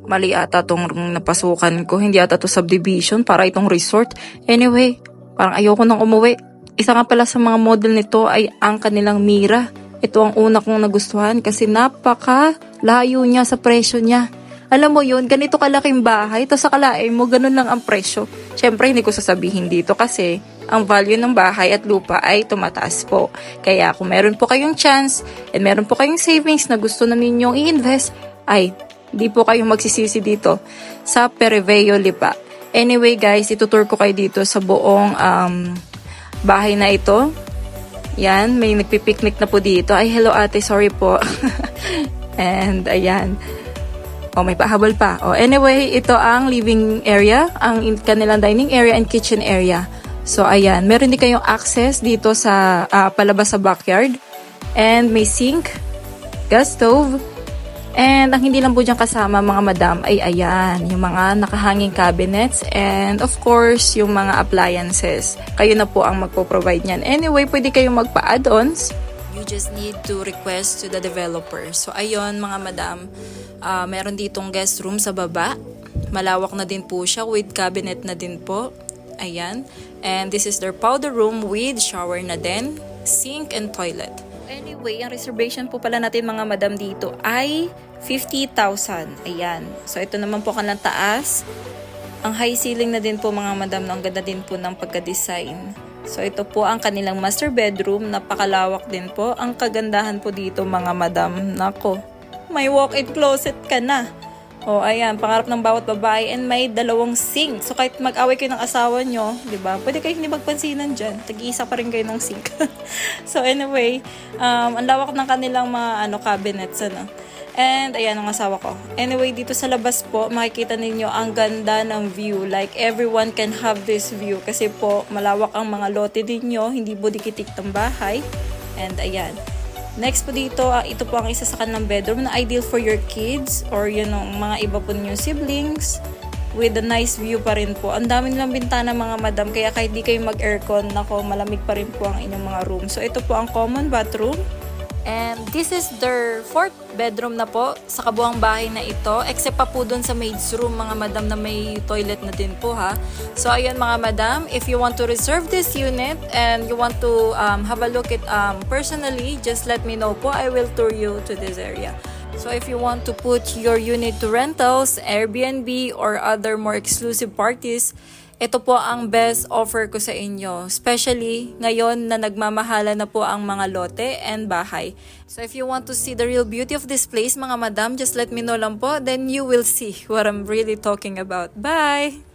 Mali ata tong napasukan ko. Hindi ata to subdivision para itong resort. Anyway, parang ayoko nang umuwi. Isa nga pala sa mga model nito ay ang kanilang Mira. Ito ang una kong nagustuhan kasi napaka layo niya sa presyo niya. Alam mo yun, ganito kalaking bahay, tapos akalain mo, ganun lang ang presyo. Syempre, hindi ko sasabihin dito kasi ang value ng bahay at lupa ay tumataas po. Kaya kung meron po kayong chance and meron po kayong savings na gusto na ninyong i-invest, ay di po kayong magsisisi dito sa Pereveo Lipa. Anyway guys, itutour ko kayo dito sa buong bahay na ito. Yan, may nagpipiknik na po dito. Ay, hello ate, sorry po. And ayan. Oh, may pahabol pa. Oh, anyway, ito ang living area, ang kanilang dining area and kitchen area. So, ayan. Meron din kayong access dito sa palabas sa backyard. And may sink, gas stove. And ang hindi lang po dyan kasama mga madam ay ayan, yung mga nakahanging cabinets and of course, yung mga appliances. Kayo na po ang magpo-provide niyan. Anyway, pwede kayong magpa-add-ons. You just need to request to the developer. So, ayun mga madam, meron ditong guest room sa baba. Malawak na din po siya with cabinet na din po. Ayan. And this is their powder room with shower na din, sink and toilet. Anyway, ang reservation po pala natin mga madam dito ay 50,000. Ayan. So, ito naman po kanilang taas. Ang high ceiling na din po mga madam. Ang ganda din po ng pagka-design. So, ito po ang kanilang master bedroom. Napakalawak din po. Ang kagandahan po dito mga madam. Nako, may walk-in closet ka na. O, ayan, pangarap ng bawat babae and may dalawang sink. So, kahit mag-away kayo ng asawa nyo, di ba? Pwede kayo hindi magpansinan dyan. Tag-iisa pa rin kayo ng sink. So, anyway, ang lawak ng kanilang mga cabinets, And, ayan ang asawa ko. Anyway, dito sa labas po, makikita ninyo ang ganda ng view. Like, everyone can have this view. Kasi po, malawak ang mga lote ninyo. Hindi po dikitik ng bahay. And, ayan. Next po dito, ito po ang isa sa kanilang bedroom na ideal for your kids or mga iba po ninyong siblings with a nice view pa rin po. Ang dami nilang bintana mga madam, kaya kahit di kayo mag-aircon, nako, malamig pa rin po ang inyong mga room. So ito po ang common bathroom. And this is their fourth bedroom na po sa kabuang bahay na ito. Except pa po dun sa maid's room mga madam na may toilet na din po ha. So ayun mga madam, if you want to reserve this unit and you want to have a look at personally, just let me know po. I will tour you to this area. So if you want to put your unit to rentals, Airbnb or other more exclusive parties, ito po ang best offer ko sa inyo. Especially ngayon na nagmamahala na po ang mga lote and bahay. So if you want to see the real beauty of this place, mga madam, just let me know lang po. Then you will see what I'm really talking about. Bye!